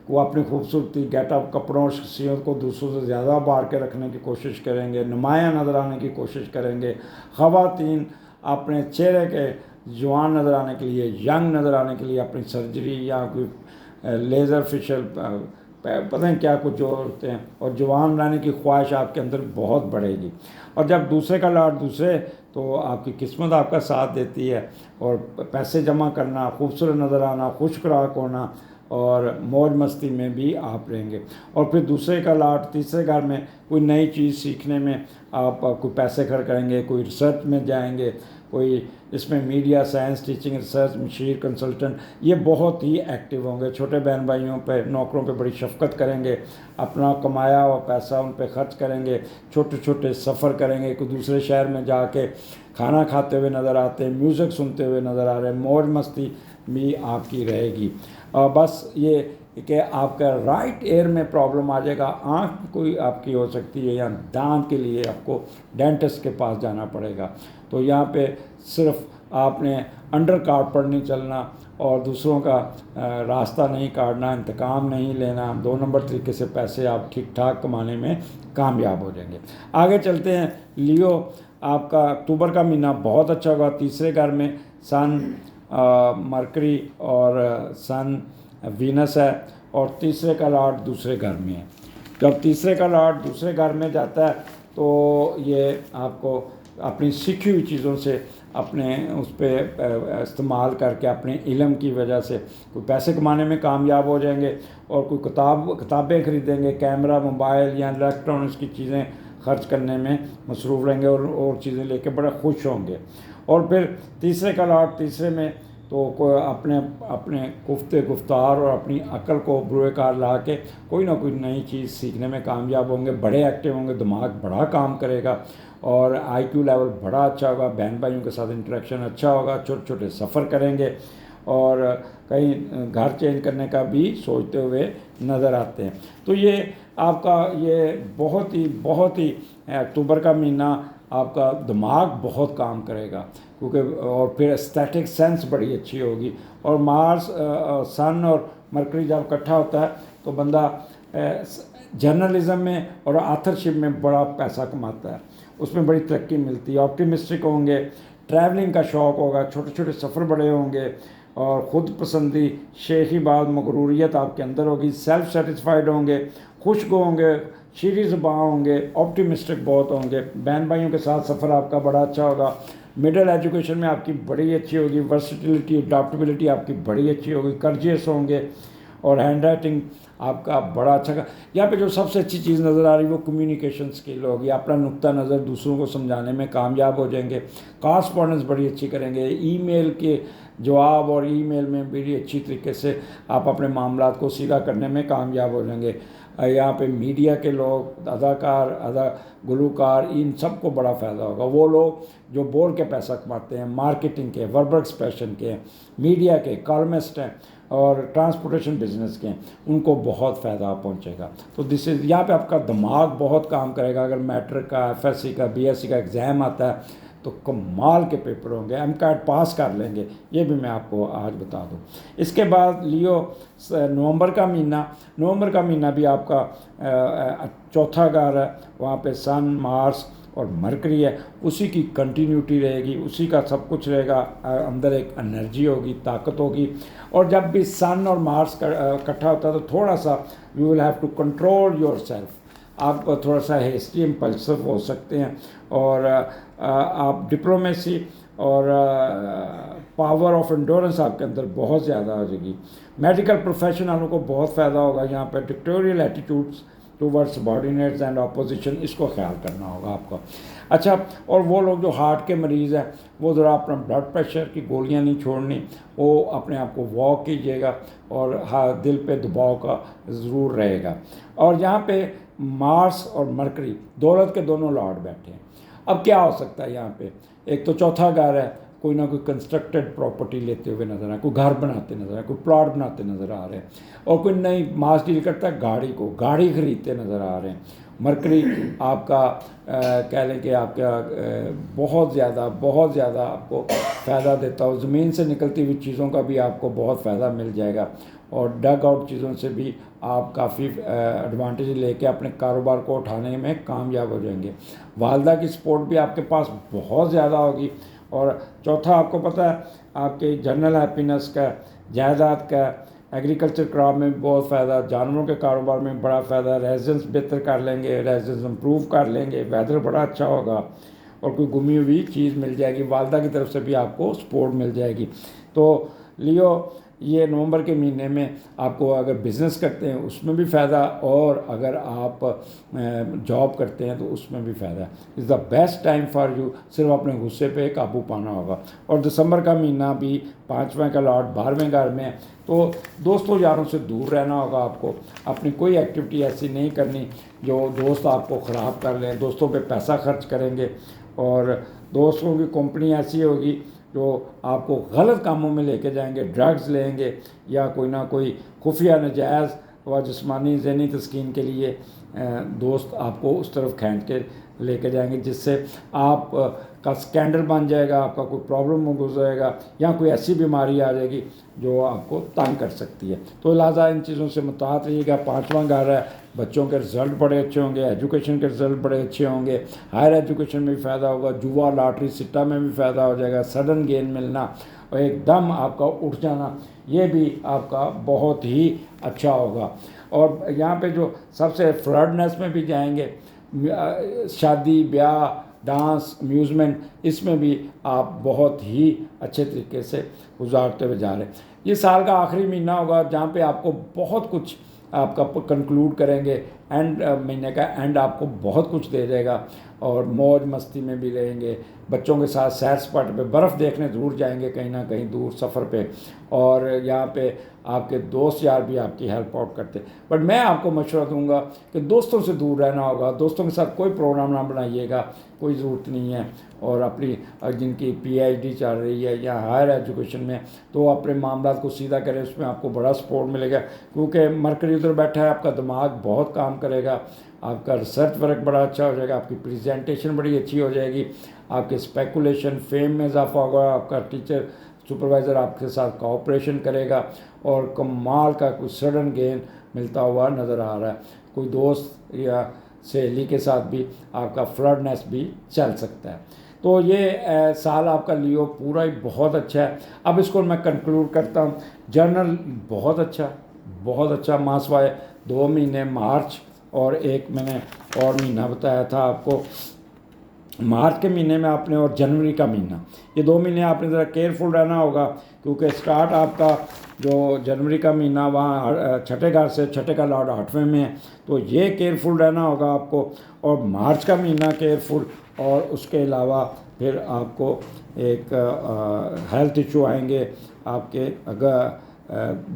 वो अपनी खूबसूरती गेटअप कपड़ों शख्सियत को दूसरों से ज़्यादा बार के रखने की कोशिश करेंगे, नुमायाँ नज़र आने की कोशिश करेंगे। ख़वातीन अपने चेहरे के जवान नज़र आने के लिए, यंग नज़र आने के लिए अपनी सर्जरी या कोई लेज़र फेशियल पता नहीं क्या कुछ जो होते हैं, और जवान रहने की ख्वाहिश आपके अंदर बहुत बढ़ेगी। और जब दूसरे का लाड दूसरे, तो आपकी किस्मत आपका साथ देती है, और पैसे जमा करना, खूबसूरत नज़र आना, खुश खुराक होना, और मौज मस्ती में भी आप रहेंगे। और फिर दूसरे का लाट तीसरे घर में कोई नई चीज़ सीखने में आप कोई पैसे खर्च करेंगे, कोई रिसर्च में जाएंगे, कोई इसमें media science teaching research machine consultant, ये बहुत ही एक्टिव होंगे। छोटे बहन भाइयों पे नौकरों पे बड़ी शफकत करेंगे, अपना कमाया हुआ पैसा उन पे खर्च करेंगे, छोटे छोटे सफ़र करेंगे, कोई दूसरे शहर में जाके खाना खाते हुए नज़र आते हैं, म्यूज़िक सुनते हुए नज़र आ रहे हैं, मौज मस्ती भी आपकी रहेगी। बस ये कि आपका राइट एयर में प्रॉब्लम आ जाएगा, आँख कोई आपकी हो सकती है, या दांत के लिए आपको डेंटिस्ट के पास जाना पड़ेगा। तो यहाँ पे सिर्फ आपने अंडर कार्ड पर नहीं चलना, और दूसरों का रास्ता नहीं काटना, इंतकाम नहीं लेना, 2 नंबर तरीके से पैसे आप ठीक ठाक कमाने में कामयाब हो जाएंगे। आगे चलते हैं। लियो, आपका अक्टूबर का महीना बहुत अच्छा होगा। तीसरे घर में सन मरकरी और सन वीनस है, और तीसरे का लॉर्ड दूसरे घर में है। जब तीसरे का लॉर्ड दूसरे घर में जाता है तो ये आपको अपनी सीखी हुई चीज़ों से अपने उस पर इस्तेमाल करके अपने इल्म की वजह से कोई पैसे कमाने में कामयाब हो जाएंगे, और कोई किताबें खरीदेंगे, कैमरा मोबाइल या इलेक्ट्रॉनिक्स की चीज़ें खर्च करने में मसरूफ़ रहेंगे, और चीज़ें लेके बड़े खुश होंगे। और फिर तीसरे का लॉर्ड तीसरे में, तो कोई अपने गुफ्तार और अपनी अक्ल को बुरे कार ला के कोई ना कोई नई चीज़ सीखने में कामयाब होंगे, बड़े एक्टिव होंगे, दिमाग बड़ा काम करेगा, और आईक्यू लेवल बड़ा अच्छा होगा, बहन भाइयों के साथ इंटरेक्शन अच्छा होगा, छोटे छोटे सफ़र करेंगे, और कहीं घर चेंज करने का भी सोचते हुए नज़र आते हैं। तो ये आपका ये बहुत ही अक्टूबर का महीना आपका दिमाग बहुत काम करेगा, क्योंकि और फिर एस्थेटिक सेंस बड़ी अच्छी होगी। और मार्स सन और मरकरी जब इकट्ठा होता है तो बंदा जर्नलिज्म में और आथरशिप में बड़ा पैसा कमाता है, उसमें बड़ी तरक्की मिलती है। ऑप्टिमिस्टिक होंगे, ट्रैवलिंग का शौक़ होगा, छोटे छोटे सफ़र बड़े होंगे, और ख़ुद पसंदी शेखी बात मगरूरियत आपके अंदर होगी, सेल्फ सेटिस्फाइड होंगे, खुशगो होंगे, शीरी ज़ुबान होंगे, ऑप्टिमिस्टिक बहुत होंगे। बहन भाइयों के साथ सफ़र आपका बड़ा अच्छा होगा। मिडिल एजुकेशन में आपकी बड़ी अच्छी होगी, वर्सिटिलिटी अडाप्टेबिलिटी आपकी बड़ी अच्छी होगी, कर्जियस होंगे, और हैंड राइटिंग आपका बड़ा अच्छा। यहाँ पे जो सबसे अच्छी चीज़ नज़र आ रही है वो कम्युनिकेशन स्किल होगी, अपना नुक्ता नज़र दूसरों को समझाने में कामयाब हो जाएंगे। कॉरस्पॉन्डेंस बड़ी अच्छी करेंगे, ईमेल के जवाब और ईमेल में बड़ी अच्छी तरीके से आप अपने मामलात को सीधा करने में कामयाब हो जाएंगे। यहाँ पे मीडिया के लोग, अदाकार गुलूकार, इन सब को बड़ा फ़ायदा होगा। वो लोग जो बोल के पैसा कमाते हैं, मार्केटिंग के, वर्बल एक्सप्रेशन के, मीडिया के, कॉलमिस्ट हैं, और ट्रांसपोर्टेशन बिजनेस के, उनको बहुत फ़ायदा पहुंचेगा। तो दिस इज़ यहाँ पे आपका दिमाग बहुत काम करेगा। अगर मैट्रिक का, एफएससी का, बीएससी का एग्ज़ाम आता है तो कमाल के पेपर होंगे, एमकैट पास कर लेंगे, ये भी मैं आपको आज बता दूं। इसके बाद लियो नवंबर का महीना भी आपका चौथा घर है, वहाँ पे सन मार्स और मरकरी है, उसी की कंटिन्यूटी रहेगी, उसी का सब कुछ रहेगा। अंदर एक एनर्जी होगी, ताकत होगी। और जब भी सन और मार्स इकट्ठा होता है तो थोड़ा सा you will have to control yourself, आप थोड़ा सा हेस्टी इम्पल्सिव हो सकते हैं, और आप डिप्लोमेसी और पावर ऑफ एंडोरेंस आपके अंदर बहुत ज़्यादा आ जाएगी। मेडिकल प्रोफेशनलों को बहुत फ़ायदा होगा यहाँ पर। Dictatorial attitudes towards subordinates and opposition, इसको ख्याल करना होगा आपको। अच्छा, और वो लोग जो हार्ट के मरीज़ हैं वो ज़रा अपना ब्लड प्रेशर की गोलियां नहीं छोड़नी, वो अपने आप को वॉक कीजिएगा, और हाँ, दिल पे दबाव का ज़रूर रहेगा। और यहाँ पे मार्स और मरकरी दौलत के दोनों लॉर्ड बैठे हैं। अब क्या हो सकता है यहाँ पे, एक तो चौथा घर है, कोई ना कोई कंस्ट्रक्टेड प्रॉपर्टी लेते हुए नज़र आ रहा है, कोई घर बनाते नज़र आ रहे हैं, कोई प्लॉट बनाते नज़र आ रहे हैं, और कोई नई मास डील करता है गाड़ी खरीदते नज़र आ रहे हैं, मरकरी आपका कह लें कि आपका बहुत ज़्यादा आपको फ़ायदा देता हो। ज़मीन से निकलती हुई चीज़ों का भी आपको बहुत फ़ायदा मिल जाएगा और डग आउट चीज़ों से भी आप काफ़ी एडवांटेज लेके अपने कारोबार को उठाने में कामयाब हो जाएंगे। वालदा की सपोर्ट भी आपके पास बहुत ज़्यादा होगी। और चौथा, आपको पता है आपके जनरल हैप्पीनेस का, जायदाद का, एग्रीकल्चर क्रॉप में बहुत फ़ायदा, जानवरों के कारोबार में बड़ा फ़ायदा, रेजिडेंस बेहतर कर लेंगे, रेजिडेंस इम्प्रूव कर लेंगे, वेदर बड़ा अच्छा होगा और कोई गुमी हुई चीज़ मिल जाएगी। वालदा की तरफ से भी आपको सपोर्ट मिल जाएगी। तो लियो, ये नवंबर के महीने में आपको अगर बिज़नेस करते हैं उसमें भी फ़ायदा, और अगर आप जॉब करते हैं तो उसमें भी फ़ायदा। Is the best time for you. सिर्फ अपने गुस्से पे काबू पाना होगा। और दिसंबर का महीना भी 5वें का लॉट 12वें घर में है, तो दोस्तों यारों से दूर रहना होगा आपको। अपनी कोई एक्टिविटी ऐसी नहीं करनी जो दोस्त आपको ख़राब कर लें, दोस्तों पे पैसा खर्च करेंगे, और दोस्तों की कंपनी ऐसी होगी जो आपको गलत कामों में लेके जाएंगे, ड्रग्स लेंगे या कोई ना कोई खुफिया नजायज़ व जिस्मानी ज़हनी तस्कीन के लिए दोस्त आपको उस तरफ खींच के लेके जाएंगे, जिससे आप का स्कैंडल बन जाएगा, आपका कोई प्रॉब्लम हो जाएगा या कोई ऐसी बीमारी आ जाएगी जो आपको तंग कर सकती है। तो लिहाजा इन चीज़ों से मुताहत रहिएगा। 5वां घर है, बच्चों के रिज़ल्ट बड़े अच्छे होंगे, एजुकेशन के रिज़ल्ट बड़े अच्छे होंगे, हायर एजुकेशन में भी फ़ायदा होगा, जुआ लॉटरी सिट्टा में भी फ़ायदा हो जाएगा, सडन गेन मिलना और एकदम आपका उठ जाना, ये भी आपका बहुत ही अच्छा होगा। और यहाँ पे जो सबसे फ्लडनेस में भी जाएंगे, शादी ब्याह डांस अम्यूज़मेंट, इसमें भी आप बहुत ही अच्छे तरीके से गुजारते हुए जा रहे हैं। ये साल का आखिरी महीना होगा जहाँ पे आपको बहुत कुछ आपका कंक्लूड करेंगे, एंड महीने का एंड आपको बहुत कुछ दे जाएगा और मौज मस्ती में भी रहेंगे। बच्चों के साथ सैर सपाटे पे, बर्फ़ देखने ज़रूर जाएंगे कहीं ना कहीं दूर सफ़र पे, और यहाँ पे आपके दोस्त यार भी आपकी हेल्प आउट करते। बट मैं आपको मशवरा दूंगा कि दोस्तों से दूर रहना होगा, दोस्तों के साथ कोई प्रोग्राम ना बनाइएगा, कोई ज़रूरत नहीं है। और अपनी जिनकी PhD चल रही है या हायर एजुकेशन में, तो अपने मामला को सीधा करें, उसमें आपको बड़ा सपोर्ट मिलेगा, क्योंकि मरकरी उधर बैठा है, आपका दिमाग बहुत काम करेगा, आपका रिसर्च वर्क बड़ा अच्छा हो जाएगा, आपकी प्रेजेंटेशन बड़ी अच्छी हो जाएगी, आपके स्पेकुलेशन फेम में इजाफा होगा, आपका टीचर सुपरवाइज़र आपके साथ कोऑपरेशन करेगा और कमाल का कुछ सडन गेन मिलता हुआ नज़र आ रहा है। कोई दोस्त या सहेली के साथ भी आपका फ्लडनेस भी चल सकता है। तो ये साल आपका लियो पूरा ही बहुत अच्छा है। अब इसको मैं कंक्लूड करता हूँ। जर्नल बहुत अच्छा मासवाए 2 महीने मार्च और एक मैंने और महीना बताया था आपको, मार्च के महीने में आपने और जनवरी का महीना, ये 2 महीने आपने ज़रा केयरफुल रहना होगा, क्योंकि स्टार्ट आपका जो जनवरी का महीना वहाँ छठे घर से, छठे का लॉर्ड 8वें में है, तो ये केयरफुल रहना होगा आपको। और मार्च का महीना केयरफुल, और उसके अलावा फिर आपको एक हेल्थ इशू आएंगे आपके। अगर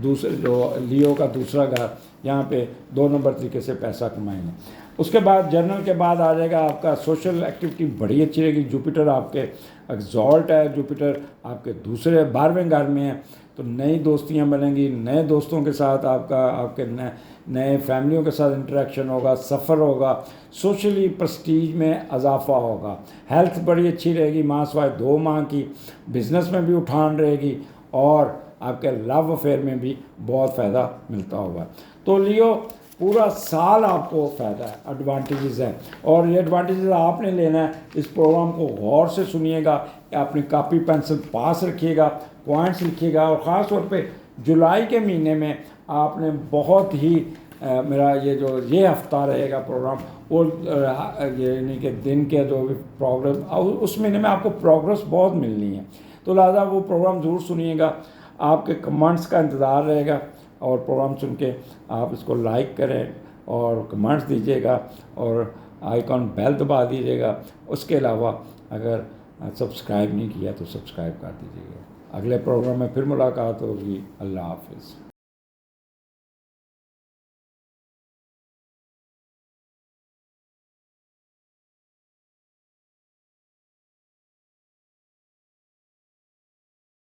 दूसरे जो लियो का दूसरा घर, यहाँ पे 2 नंबर तरीके से पैसा कमाएंगे। उसके बाद जनरल के बाद आ जाएगा आपका सोशल एक्टिविटी बड़ी अच्छी रहेगी। जुपिटर आपके एग्जॉल्ट है, जुपिटर आपके दूसरे 12वें घर में है, तो नई दोस्तियां बनेंगी, नए दोस्तों के साथ आपके नए फैमिलियों के साथ इंटरेक्शन होगा, सफ़र होगा, सोशली प्रेस्टीज में इजाफा होगा। हेल्थ बड़ी अच्छी रहेगी मासवाए 2 माह की, बिज़नेस में भी उठान रहेगी और आपके लव अफेयर में भी बहुत फ़ायदा मिलता होगा। तो लियो पूरा साल आपको फ़ायदा है, एडवांटेजेस हैं, और ये एडवांटेजेस आपने लेना है। इस प्रोग्राम को गौर से सुनिएगा, अपनी कापी पेंसिल पास रखिएगा, पॉइंट्स लिखिएगा, और ख़ास तौर पे जुलाई के महीने में आपने बहुत ही मेरा ये हफ्ता रहेगा प्रोग्राम, और यानी कि दिन के जो प्रोग्रेस, उस महीने में आपको प्रोग्रेस बहुत मिलनी है, तो लिहाजा वो प्रोग्राम ज़रूर सुनिएगा। आपके कमेंट्स का इंतज़ार रहेगा, और प्रोग्राम सुन के आप इसको लाइक करें और कमेंट्स दीजिएगा और आइकॉन बेल दबा दीजिएगा। उसके अलावा अगर सब्सक्राइब नहीं किया तो सब्सक्राइब कर दीजिएगा। अगले प्रोग्राम में फिर मुलाकात होगी। अल्लाह हाफिज़।